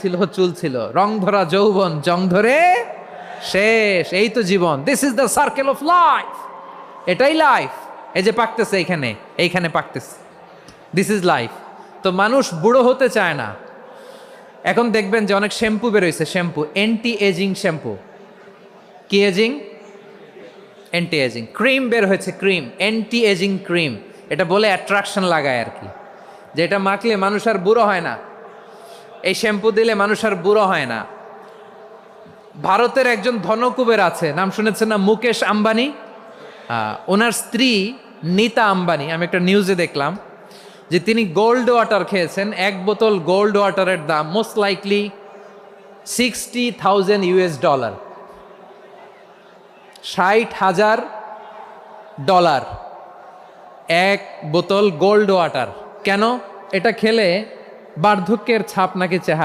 ছিল, চুল ছিল, রং ধরা যৌবন, জং ধরে শেষ। এই তো জীবন। This is the circle of life. এটাই লাইফ। এই যে পাকতেছে এইখানে, এইখানে পাকতেছে, দিস ইজ লাইফ। তো মানুষ বুড়ো হতে চায় না। এখন দেখবেন যে অনেক শ্যাম্পু বেরোইছে, শ্যাম্পু অ্যান্টি এজিং শ্যাম্পু। কি এজিং? Anti ageing. ক্রিম বের হয়েছে, ক্রিম অ্যান্টি এজিং ক্রিম। এটা বলে অ্যাট্রাকশন লাগায় আর কি, যে এটা মাখলে মানুষ আর বুড়ো হয় না, এই শ্যাম্পু দিলে মানুষ আর বুড়ো হয় না। ভারতের একজন ধনকুবের আছে, নাম শুনেছেন না? মুকেশ আম্বানি। ওনার স্ত্রী নীতা আম্বানি, আমি একটা নিউজে দেখলাম যে তিনি গোল্ড ওয়াটার খেয়েছেন। এক বোতল গোল্ড ওয়াটারের দাম মোস্ট লাইকলি $60,000, $60,000 এক বোতল গোল্ড ওয়াটার। কেন? এটা খেলে বার্ধক্যের ছাপ নাকি চেহারা